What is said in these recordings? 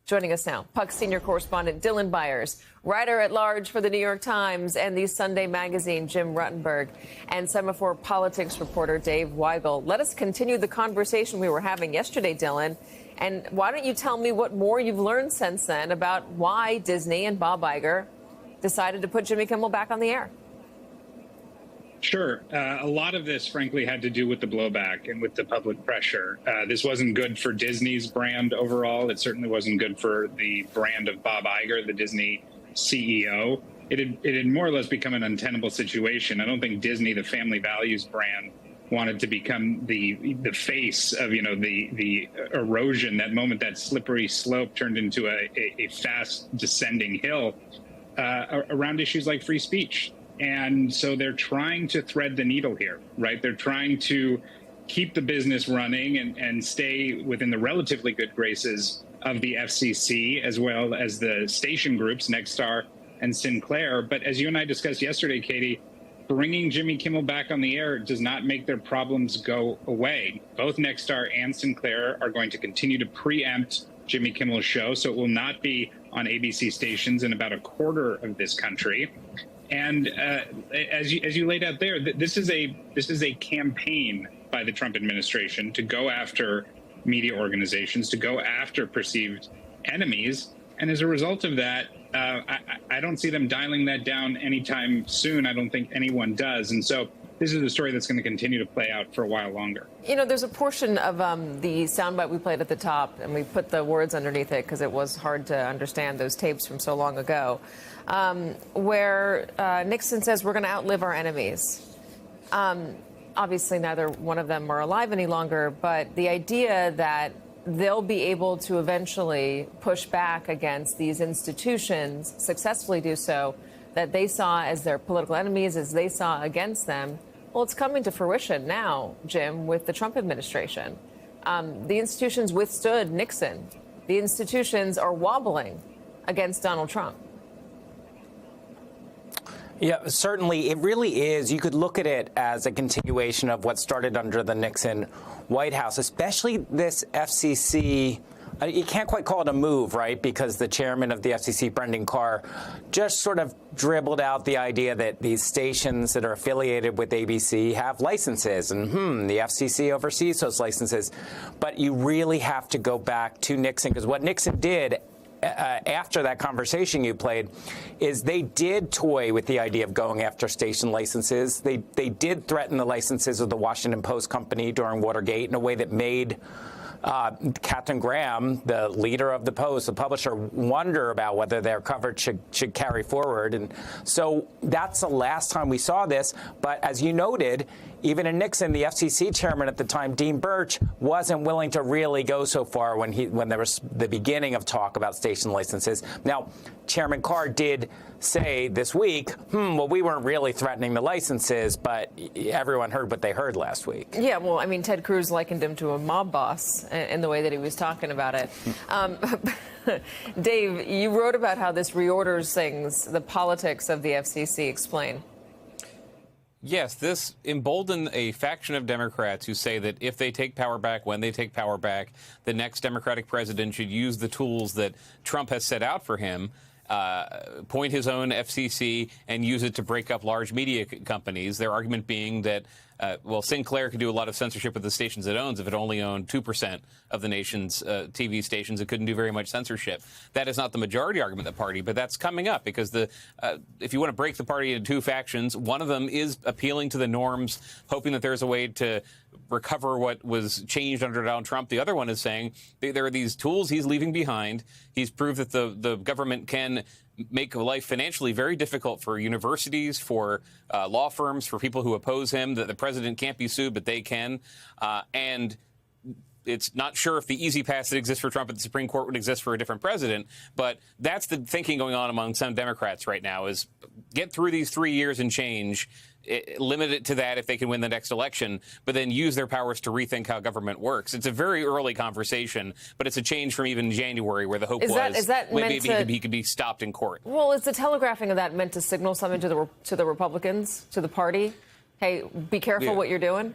Joining us now, Puck senior correspondent Dylan Byers, writer-at-large for the New York Times and the Sunday Magazine, Jim Ruttenberg, and Semaphore politics reporter Dave Weigel. Let us continue the conversation we were having yesterday, Dylan. And why don't you tell me what more you've learned since then about why Disney and Bob Iger decided to put Jimmy Kimmel back on the air? Sure. A lot of this, frankly, had to do with the blowback and with the public pressure. This wasn't good for Disney's brand overall. It certainly wasn't good for the brand of Bob Iger, the Disney CEO. It had more or less become an untenable situation. I don't think Disney, the family values brand, wanted to become the face of, the erosion, that moment, that slippery slope turned into a fast descending hill around issues like free speech. And so they're trying to thread the needle here, right? They're trying to keep the business running and stay within the relatively good graces of the FCC, as well as the station groups, Nexstar and Sinclair. But as you and I discussed yesterday, Katie, bringing Jimmy Kimmel back on the air does not make their problems go away. Both Nexstar and Sinclair are going to continue to preempt Jimmy Kimmel's show, so it will not be on ABC stations in about a quarter of this country. And as you laid out there, this is a campaign by the Trump administration to go after media organizations, to go after perceived enemies. And as a result of that, I don't see them dialing that down anytime soon. I don't think anyone does. And so this is a story that's going to continue to play out for a while longer. There's a portion of the soundbite we played at the top, and we put the words underneath it because it was hard to understand those tapes from so long ago, where Nixon says we're going to outlive our enemies. Obviously, neither one of them are alive any longer, but the idea that they'll be able to eventually push back against these institutions, successfully do so, that they saw as their political enemies, as they saw against them, well, it's coming to fruition now, Jim, with the Trump administration. The institutions withstood Nixon. The institutions are wobbling against Donald Trump. Yeah, certainly. It really is. You could look at it as a continuation of what started under the Nixon White House, especially this FCC. You can't quite call it a move, right? Because the chairman of the FCC, Brendan Carr, just sort of dribbled out the idea that these stations that are affiliated with ABC have licenses, and the FCC oversees those licenses. But you really have to go back to Nixon, because what Nixon did after that conversation you played is they did toy with the idea of going after station licenses. They did threaten the licenses of the Washington Post company during Watergate in a way that made Captain Graham, the leader of the Post, the publisher, wonder about whether their coverage should carry forward. And so that's the last time we saw this. But as you noted, even in Nixon, the FCC chairman at the time, Dean Birch, wasn't willing to really go so far when there was the beginning of talk about station licenses. Now, Chairman Carr did say this week, well, we weren't really threatening the licenses, but everyone heard what they heard last week. Yeah, well, I mean, Ted Cruz likened him to a mob boss in the way that he was talking about it. Dave, you wrote about how this reorders things, the politics of the FCC. Explain. Yes, this emboldened a faction of Democrats who say that if they take power back, when they take power back, the next Democratic president should use the tools that Trump has set out for him, appoint his own FCC, and use it to break up large media companies. Their argument being that, Sinclair could do a lot of censorship with the stations it owns. If it only owned 2% of the nation's TV stations, it couldn't do very much censorship. That is not the majority argument of the party, but that's coming up because if you want to break the party into two factions, one of them is appealing to the norms, hoping that there's a way to recover what was changed under Donald Trump. The other one is saying there are these tools he's leaving behind. He's proved that the government can make life financially very difficult for universities, for law firms, for people who oppose him, that the president can't be sued, but they can. And it's not sure if the easy pass that exists for Trump at the Supreme Court would exist for a different president. But that's the thinking going on among some Democrats right now is get through these 3 years and change, limit it to that if they can win the next election, but then use their powers to rethink how government works. It's a very early conversation, but it's a change from even January where the hope was maybe he could be stopped in court. Well, is the telegraphing of that meant to signal something to the Republicans, to the party? Hey, be careful what you're doing?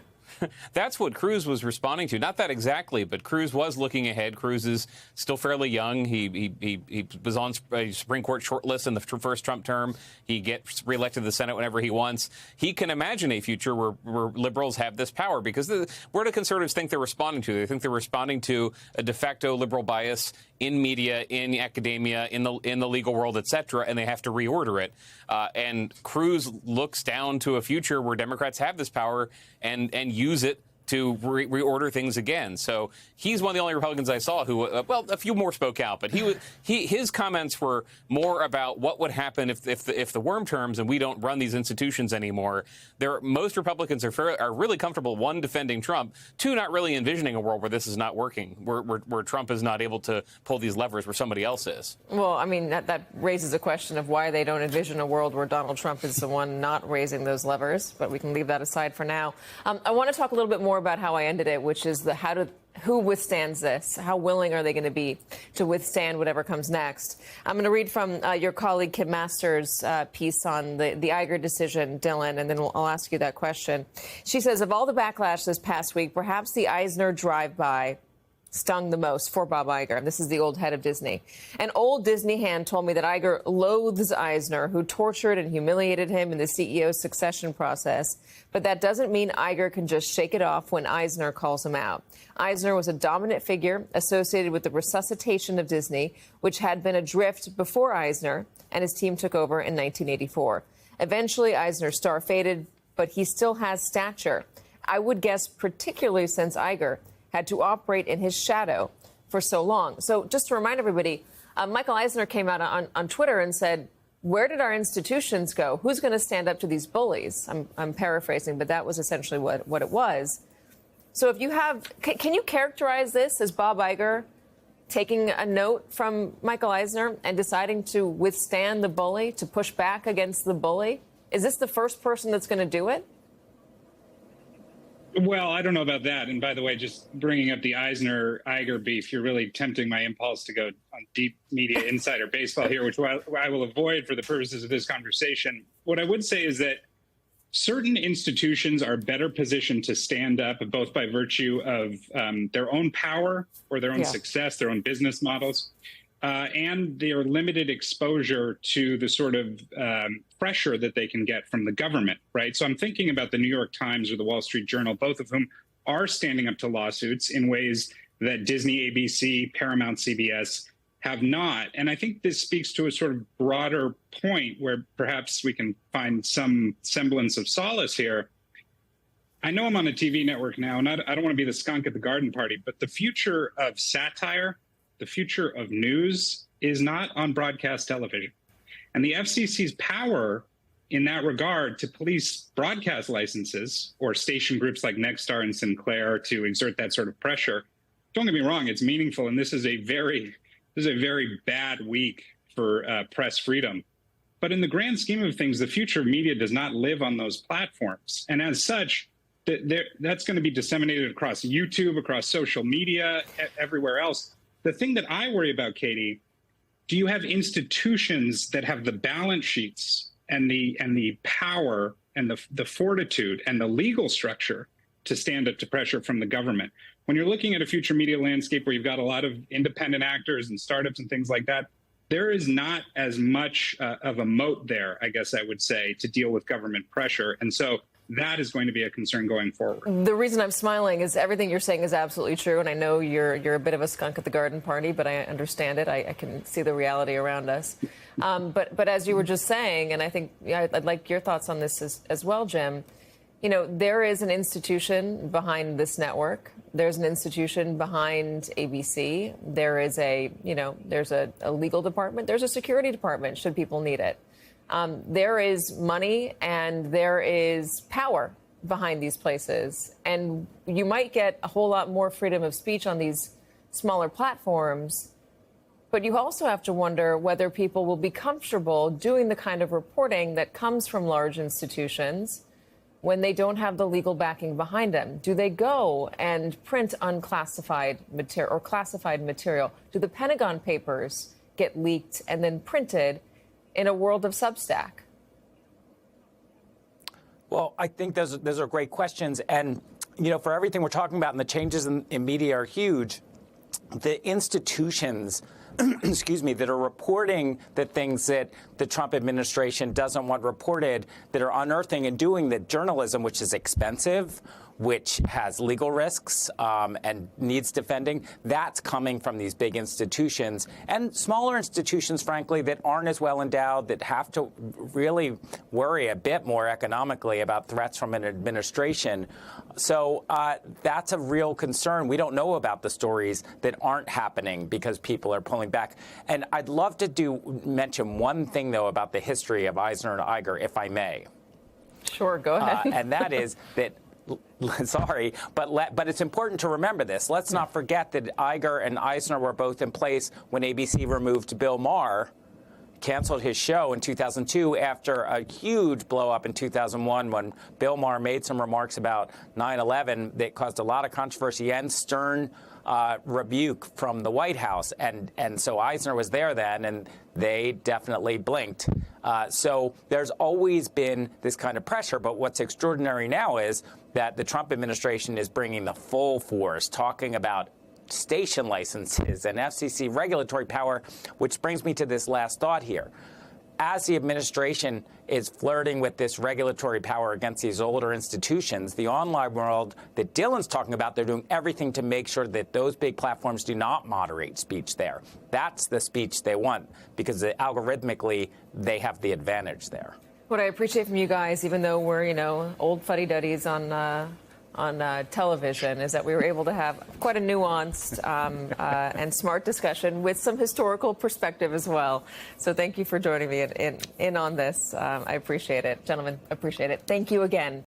That's what Cruz was responding to. Not that exactly, but Cruz was looking ahead. Cruz is still fairly young. He was on a Supreme Court shortlist in the first Trump term. He gets reelected to the Senate whenever he wants. He can imagine a future where liberals have this power, because where do conservatives think they're responding to? They think they're responding to a de facto liberal bias in media, in academia, in the legal world, et cetera, and they have to reorder it. And Cruz looks down to a future where Democrats have this power and use it to reorder things again. So he's one of the only Republicans I saw who, well, a few more spoke out, but his comments were more about what would happen if the worm terms and we don't run these institutions anymore. Most Republicans are really comfortable, one, defending Trump, two, not really envisioning a world where this is not working, where Trump is not able to pull these levers where somebody else is. Well, I mean, that raises a question of why they don't envision a world where Donald Trump is the one not raising those levers, but we can leave that aside for now. I want to talk a little bit more about how I ended it, which is who withstands this? How willing are they going to be to withstand whatever comes next? I'm going to read from your colleague Kim Masters' piece on the Iger decision, Dylan, and then I'll ask you that question. She says, of all the backlash this past week, perhaps the Eisner drive-by stung the most for Bob Iger. This is the old head of Disney. An old Disney hand told me that Iger loathes Eisner, who tortured and humiliated him in the CEO succession process. But that doesn't mean Iger can just shake it off when Eisner calls him out. Eisner was a dominant figure associated with the resuscitation of Disney, which had been adrift before Eisner and his team took over in 1984. Eventually, Eisner's star faded, but he still has stature. I would guess particularly since Iger had to operate in his shadow for so long. So just to remind everybody, Michael Eisner came out on Twitter and said, where did our institutions go? Who's going to stand up to these bullies? I'm paraphrasing, but that was essentially what it was. So if you have, can you characterize this as Bob Iger taking a note from Michael Eisner and deciding to withstand the bully, to push back against the bully? Is this the first person that's going to do it? Well, I don't know about that. And by the way, just bringing up the Eisner-Iger beef, you're really tempting my impulse to go on deep media insider baseball here, which I will avoid for the purposes of this conversation. What I would say is that certain institutions are better positioned to stand up, both by virtue of their own power or their own success, their own business models, and their limited exposure to the sort of pressure that they can get from the government, right? So I'm thinking about the New York Times or the Wall Street Journal, both of whom are standing up to lawsuits in ways that Disney, ABC, Paramount, CBS have not. And I think this speaks to a sort of broader point where perhaps we can find some semblance of solace here. I know I'm on a TV network now, and I don't want to be the skunk at the garden party, but the future of satire, the future of news is not on broadcast television. And the FCC's power in that regard to police broadcast licenses or station groups like Nexstar and Sinclair to exert that sort of pressure, don't get me wrong, it's meaningful. And this is a very bad week for press freedom. But in the grand scheme of things, the future of media does not live on those platforms. And as such, that's going to be disseminated across YouTube, across social media, everywhere else. The thing that I worry about, Katie, do you have institutions that have the balance sheets and the power and the fortitude and the legal structure to stand up to pressure from the government? When you're looking at a future media landscape where you've got a lot of independent actors and startups and things like that, there is not as much of a moat there, I guess I would say, to deal with government pressure. And so that is going to be a concern going forward. The reason I'm smiling is everything you're saying is absolutely true. And I know you're a bit of a skunk at the garden party, but I understand it. I can see the reality around us. But as you were just saying, and I think I'd like your thoughts on this as well, Jim, you know, there is an institution behind this network. There's an institution behind ABC. There is there's a legal department. There's a security department should people need it. There is money and there is power behind these places. And you might get a whole lot more freedom of speech on these smaller platforms. But you also have to wonder whether people will be comfortable doing the kind of reporting that comes from large institutions when they don't have the legal backing behind them. Do they go and print unclassified material or classified material? Do the Pentagon Papers get leaked and then printed in a world of Substack? Well, I think those are great questions. And, for everything we're talking about, and the changes in media are huge, the institutions excuse me, that are reporting the things that the Trump administration doesn't want reported, that are unearthing and doing the journalism, which is expensive, which has legal risks and needs defending, that's coming from these big institutions and smaller institutions, frankly, that aren't as well endowed, that have to really worry a bit more economically about threats from an administration. So that's a real concern. We don't know about the stories that aren't happening because people are pulling back. And I'd love to mention one thing, though, about the history of Eisner and Iger, if I may. Sure, go ahead. And that is that, sorry, but it's important to remember this. Let's not forget that Iger and Eisner were both in place when ABC removed Bill Maher, canceled his show in 2002 after a huge blow-up in 2001 when Bill Maher made some remarks about 9/11 that caused a lot of controversy and stern rebuke from the White House. And so Eisner was there then, and they definitely blinked. So there's always been this kind of pressure. But what's extraordinary now is that the Trump administration is bringing the full force, talking about station licenses and FCC regulatory power, which brings me to this last thought here. As the administration is flirting with this regulatory power against these older institutions, the online world that Dylan's talking about, they're doing everything to make sure that those big platforms do not moderate speech there. That's the speech they want, because algorithmically they have the advantage there. What I appreciate from you guys, even though we're, old fuddy-duddies on television, is that we were able to have quite a nuanced and smart discussion with some historical perspective as well. So thank you for joining me in on this. I appreciate it. Gentlemen, appreciate it. Thank you again.